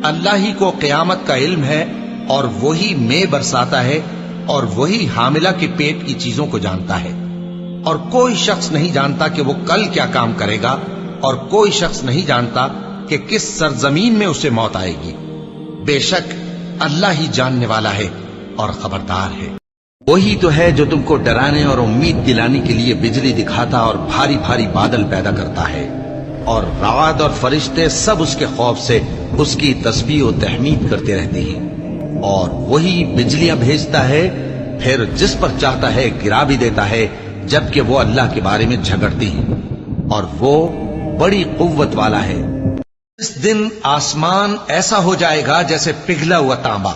اللہ ہی کو قیامت کا علم ہے، اور وہی مے برساتا ہے، اور وہی حاملہ کے پیٹ کی چیزوں کو جانتا ہے، اور کوئی شخص نہیں جانتا کہ وہ کل کیا کام کرے گا، اور کوئی شخص نہیں جانتا کہ کس سرزمین میں اسے موت آئے گی۔ بے شک اللہ ہی جاننے والا ہے اور خبردار ہے۔ وہی تو ہے جو تم کو ڈرانے اور امید دلانے کے لیے بجلی دکھاتا اور بھاری بھاری بادل پیدا کرتا ہے، اور رعد اور فرشتے سب اس کے خوف سے اس کی تسبیح و تحمید کرتے رہتے ہیں، اور وہی بجلیاں بھیجتا ہے، پھر جس پر چاہتا ہے گرا بھی دیتا ہے، جبکہ وہ اللہ کے بارے میں جھگڑتی ہیں، اور وہ بڑی قوت والا ہے۔ اس دن آسمان ایسا ہو جائے گا جیسے پگھلا ہوا تانبا،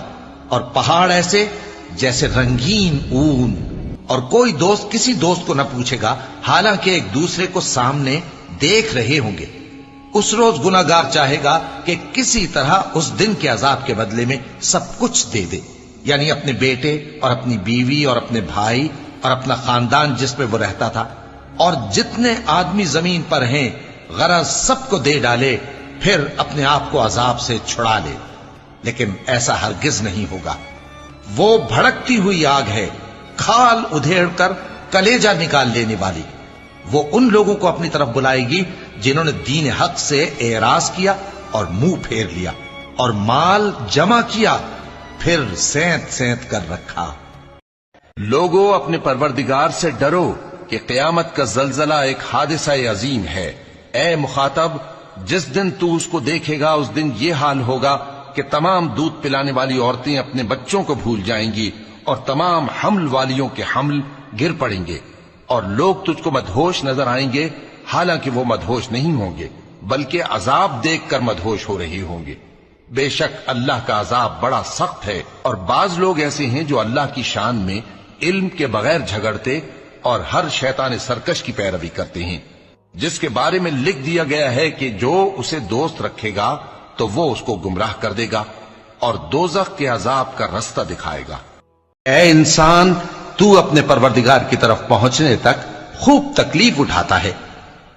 اور پہاڑ ایسے جیسے رنگین اون، اور کوئی دوست کسی دوست کو نہ پوچھے گا، حالانکہ ایک دوسرے کو سامنے دیکھ رہے ہوں گے۔ اس روز گناہگار چاہے گا کہ کسی طرح اس دن کے عذاب کے بدلے میں سب کچھ دے دے، یعنی اپنے بیٹے اور اپنی بیوی اور اپنے بھائی اور اپنا خاندان جس میں وہ رہتا تھا، اور جتنے آدمی زمین پر ہیں غرض سب کو دے ڈالے، پھر اپنے آپ کو عذاب سے چھڑا لے۔ لیکن ایسا ہرگز نہیں ہوگا۔ وہ بھڑکتی ہوئی آگ ہے، کھال ادھیڑ کر کلیجہ نکال لینے والی۔ وہ ان لوگوں کو اپنی طرف بلائے گی جنہوں نے دین حق سے اعراض کیا اور منہ پھیر لیا، اور مال جمع کیا پھر سینت سینت کر رکھا۔ لوگوں اپنے پروردگار سے ڈرو کہ قیامت کا زلزلہ ایک حادثہ عظیم ہے۔ اے مخاطب، جس دن تو اس کو دیکھے گا اس دن یہ حال ہوگا کہ تمام دودھ پلانے والی عورتیں اپنے بچوں کو بھول جائیں گی، اور تمام حمل والیوں کے حمل گر پڑیں گے، اور لوگ تجھ کو مدہوش نظر آئیں گے، حالانکہ وہ مدہوش نہیں ہوں گے بلکہ عذاب دیکھ کر مدہوش ہو رہے ہوں گے۔ بے شک اللہ کا عذاب بڑا سخت ہے، اور بعض لوگ ایسے ہیں جو اللہ کی شان میں علم کے بغیر جھگڑتے اور ہر شیطان سرکش کی پیروی کرتے ہیں، جس کے بارے میں لکھ دیا گیا ہے کہ جو اسے دوست رکھے گا تو وہ اس کو گمراہ کر دے گا اور دوزخ کے عذاب کا رستہ دکھائے گا۔ اے انسان، تو اپنے پروردگار کی طرف پہنچنے تک خوب تکلیف اٹھاتا ہے،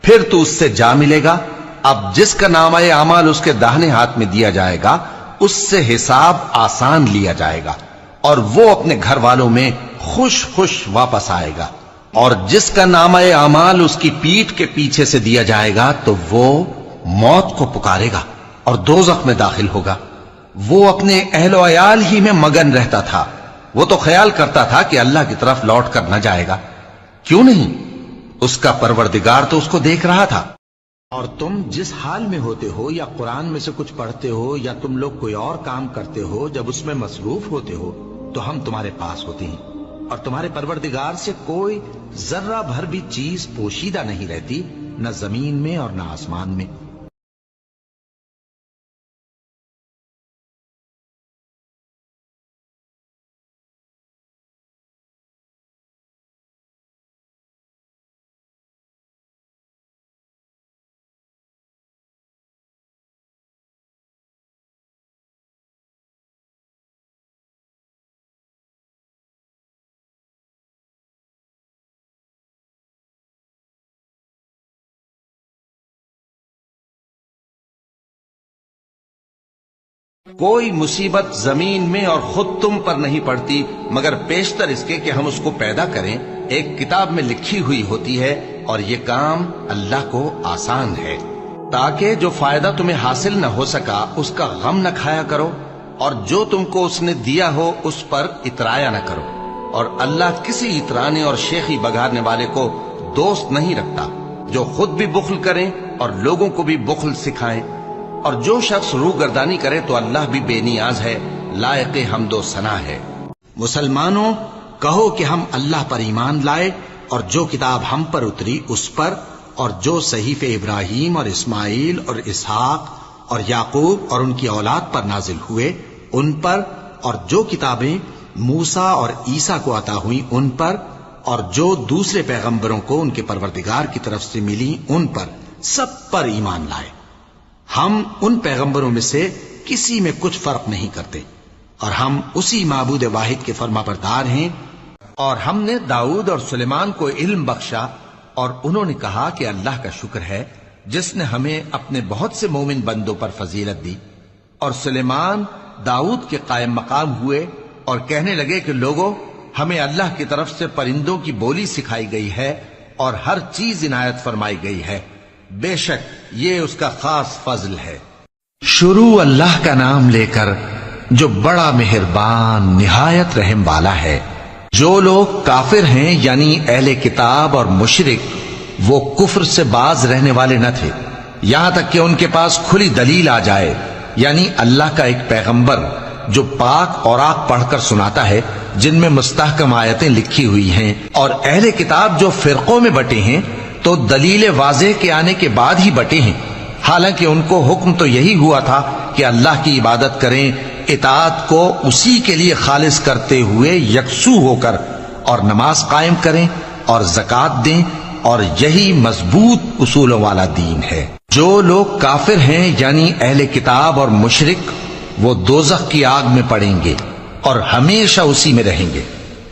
پھر تو اس سے جا ملے گا۔ اب جس کا نامہ اعمال اس کے داہنے ہاتھ میں دیا جائے گا اس سے حساب آسان لیا جائے گا، اور وہ اپنے گھر والوں میں خوش خوش واپس آئے گا۔ اور جس کا نامہ اعمال اس کی پیٹھ کے پیچھے سے دیا جائے گا تو وہ موت کو پکارے گا اور دوزخ میں داخل ہوگا۔ وہ اپنے اہل و عیال ہی میں مگن رہتا تھا، وہ تو خیال کرتا تھا کہ اللہ کی طرف لوٹ کر نہ جائے گا، کیوں نہیں؟ اس کا پروردگار تو اس کو دیکھ رہا تھا۔ اور تم جس حال میں ہوتے ہو، یا قرآن میں سے کچھ پڑھتے ہو یا تم لوگ کوئی اور کام کرتے ہو، جب اس میں مصروف ہوتے ہو تو ہم تمہارے پاس ہوتے ہیں، اور تمہارے پروردگار سے کوئی ذرہ بھر بھی چیز پوشیدہ نہیں رہتی، نہ زمین میں اور نہ آسمان میں۔ کوئی مصیبت زمین میں اور خود تم پر نہیں پڑتی مگر پیشتر اس کے کہ ہم اس کو پیدا کریں، ایک کتاب میں لکھی ہوئی ہوتی ہے، اور یہ کام اللہ کو آسان ہے، تاکہ جو فائدہ تمہیں حاصل نہ ہو سکا اس کا غم نہ کھایا کرو، اور جو تم کو اس نے دیا ہو اس پر اترایا نہ کرو۔ اور اللہ کسی اترانے اور شیخی بگاڑنے والے کو دوست نہیں رکھتا، جو خود بھی بخل کریں اور لوگوں کو بھی بخل سکھائیں۔ اور جو شخص روح گردانی کرے تو اللہ بھی بے نیاز ہے، لائق حمد و ثنا ہے۔ مسلمانوں، کہو کہ ہم اللہ پر ایمان لائے اور جو کتاب ہم پر اتری اس پر، اور جو صحیفے ابراہیم اور اسماعیل اور اسحاق اور یعقوب اور ان کی اولاد پر نازل ہوئے ان پر، اور جو کتابیں موسیٰ اور عیسیٰ کو عطا ہوئیں ان پر، اور جو دوسرے پیغمبروں کو ان کے پروردگار کی طرف سے ملی ان پر، سب پر ایمان لائے۔ ہم ان پیغمبروں میں سے کسی میں کچھ فرق نہیں کرتے، اور ہم اسی معبود واحد کے فرما بردار ہیں۔ اور ہم نے داؤد اور سلیمان کو علم بخشا، اور انہوں نے کہا کہ اللہ کا شکر ہے جس نے ہمیں اپنے بہت سے مومن بندوں پر فضیلت دی، اور سلیمان داؤد کے قائم مقام ہوئے اور کہنے لگے کہ لوگوں، ہمیں اللہ کی طرف سے پرندوں کی بولی سکھائی گئی ہے اور ہر چیز عنایت فرمائی گئی ہے، بے شک یہ اس کا خاص فضل ہے۔ شروع اللہ کا نام لے کر جو بڑا مہربان نہایت رحم والا ہے۔ جو لوگ کافر ہیں یعنی اہل کتاب اور مشرک، وہ کفر سے باز رہنے والے نہ تھے یہاں تک کہ ان کے پاس کھلی دلیل آ جائے، یعنی اللہ کا ایک پیغمبر جو پاک اوراق پڑھ کر سناتا ہے جن میں مستحکم آیتیں لکھی ہوئی ہیں، اور اہل کتاب جو فرقوں میں بٹے ہیں تو دلیل واضح کے آنے کے بعد ہی بٹے ہیں، حالانکہ ان کو حکم تو یہی ہوا تھا کہ اللہ کی عبادت کریں، اطاعت کو اسی کے لیے خالص کرتے ہوئے یکسو ہو کر، اور نماز قائم کریں اور زکوٰۃ دیں، اور یہی مضبوط اصولوں والا دین ہے۔ جو لوگ کافر ہیں یعنی اہل کتاب اور مشرک، وہ دوزخ کی آگ میں پڑیں گے اور ہمیشہ اسی میں رہیں گے۔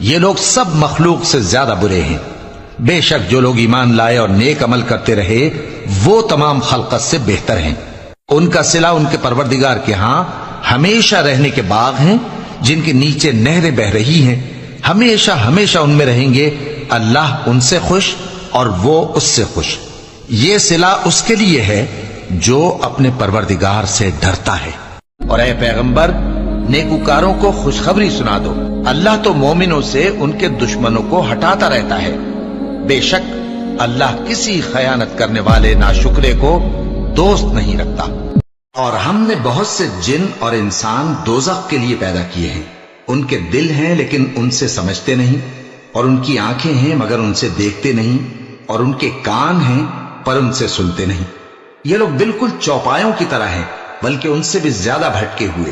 یہ لوگ سب مخلوق سے زیادہ برے ہیں۔ بے شک جو لوگ ایمان لائے اور نیک عمل کرتے رہے وہ تمام خلقت سے بہتر ہیں۔ ان کا صلہ ان کے پروردگار کے ہاں ہمیشہ رہنے کے باغ ہیں جن کے نیچے نہریں بہ رہی ہیں، ہمیشہ ہمیشہ ان میں رہیں گے۔ اللہ ان سے خوش اور وہ اس سے خوش۔ یہ صلہ اس کے لیے ہے جو اپنے پروردگار سے ڈرتا ہے۔ اور اے پیغمبر، نیکوکاروں کو خوشخبری سنا دو، اللہ تو مومنوں سے ان کے دشمنوں کو ہٹاتا رہتا ہے، بے شک اللہ کسی خیانت کرنے والے ناشکرے کو دوست نہیں رکھتا۔ اور ہم نے بہت سے جن اور انسان دوزخ کے لیے پیدا کیے ہیں، ان کے دل ہیں لیکن ان سے سمجھتے نہیں، اور ان کی آنکھیں ہیں مگر ان سے دیکھتے نہیں، اور ان کے کان ہیں پر ان سے سنتے نہیں۔ یہ لوگ بالکل چوپایوں کی طرح ہیں بلکہ ان سے بھی زیادہ بھٹکے ہوئے۔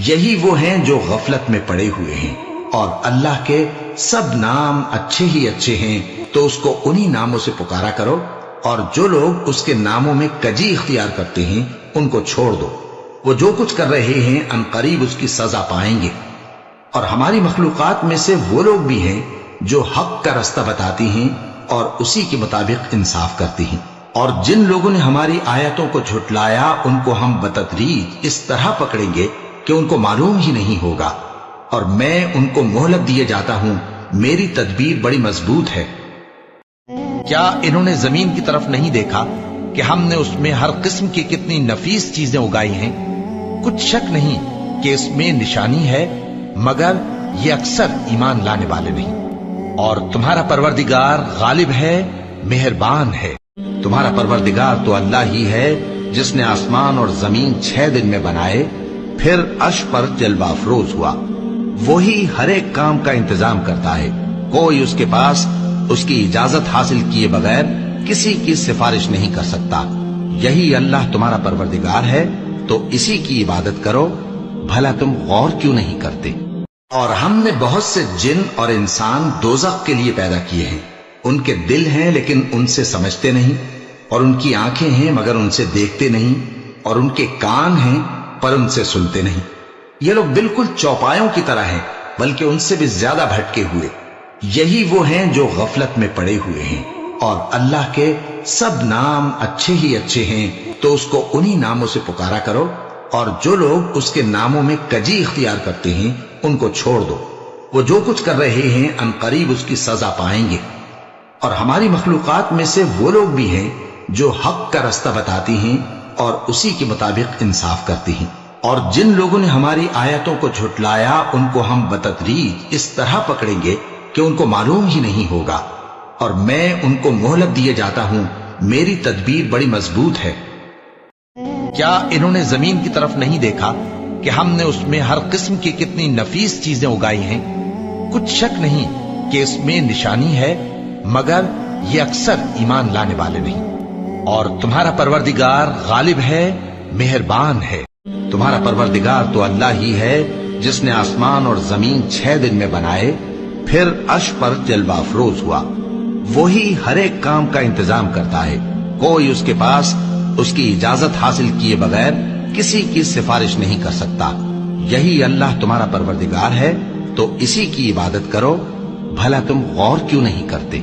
یہی وہ ہیں جو غفلت میں پڑے ہوئے ہیں، اور اللہ کے سب نام اچھے ہی اچھے ہیں تو اس کو انہی ناموں سے پکارا کرو، اور جو لوگ اس کے ناموں میں کجی اختیار کرتے ہیں ان کو چھوڑ دو، وہ جو کچھ کر رہے ہیں ان قریب اس کی سزا پائیں گے۔ اور ہماری مخلوقات میں سے وہ لوگ بھی ہیں جو حق کا رستہ بتاتی ہیں اور اسی کے مطابق انصاف کرتی ہیں، اور جن لوگوں نے ہماری آیتوں کو جھٹلایا ان کو ہم بتدریج اس طرح پکڑیں گے کہ ان کو معلوم ہی نہیں ہوگا، اور میں ان کو مہلت دیے جاتا ہوں، میری تدبیر بڑی مضبوط ہے۔ کیا انہوں نے زمین کی طرف نہیں دیکھا کہ ہم نے اس میں ہر قسم کی کتنی نفیس چیزیں اگائی ہیں؟ کچھ شک نہیں کہ اس میں نشانی ہے، مگر یہ اکثر ایمان لانے والے نہیں۔ اور تمہارا پروردگار غالب ہے، مہربان ہے۔ تمہارا پروردگار تو اللہ ہی ہے جس نے آسمان اور زمین 6 دن میں بنائے، پھر عرش پر جلوہ افروز ہوا۔ وہی ہر ایک کام کا انتظام کرتا ہے، کوئی اس کے پاس اس کی اجازت حاصل کیے بغیر کسی کی سفارش نہیں کر سکتا۔ یہی اللہ تمہارا پروردگار ہے تو اسی کی عبادت کرو، بھلا تم غور کیوں نہیں کرتے؟ اور ہم نے بہت سے جن اور انسان دوزخ کے لیے پیدا کیے ہیں، ان کے دل ہیں لیکن ان سے سمجھتے نہیں، اور ان کی آنکھیں ہیں مگر ان سے دیکھتے نہیں، اور ان کے کان ہیں پر ان سے سنتے نہیں۔ یہ لوگ بالکل چوپایوں کی طرح ہیں بلکہ ان سے بھی زیادہ بھٹکے ہوئے۔ یہی وہ ہیں جو غفلت میں پڑے ہوئے ہیں، اور اللہ کے سب نام اچھے ہی اچھے ہیں تو اس کو انہی ناموں سے پکارا کرو، اور جو لوگ اس کے ناموں میں کجی اختیار کرتے ہیں ان کو چھوڑ دو، وہ جو کچھ کر رہے ہیں ان قریب اس کی سزا پائیں گے۔ اور ہماری مخلوقات میں سے وہ لوگ بھی ہیں جو حق کا رستہ بتاتی ہیں اور اسی کے مطابق انصاف کرتی ہیں، اور جن لوگوں نے ہماری آیتوں کو جھٹلایا ان کو ہم بتدریج اس طرح پکڑیں گے کہ ان کو معلوم ہی نہیں ہوگا، اور میں ان کو مہلت دیے جاتا ہوں، میری تدبیر بڑی مضبوط ہے۔ کیا انہوں نے زمین کی طرف نہیں دیکھا کہ ہم نے اس میں ہر قسم کی کتنی نفیس چیزیں اگائی ہیں؟ کچھ شک نہیں کہ اس میں نشانی ہے، مگر یہ اکثر ایمان لانے والے نہیں۔ اور تمہارا پروردگار غالب ہے، مہربان ہے۔ تمہارا پروردگار تو اللہ ہی ہے جس نے آسمان اور زمین 6 دن میں بنائے، پھر عرش پر جلوہ افروز ہوا۔ وہی ہر ایک کام کا انتظام کرتا ہے، کوئی اس کے پاس اس کی اجازت حاصل کیے بغیر کسی کی سفارش نہیں کر سکتا۔ یہی اللہ تمہارا پروردگار ہے تو اسی کی عبادت کرو، بھلا تم غور کیوں نہیں کرتے؟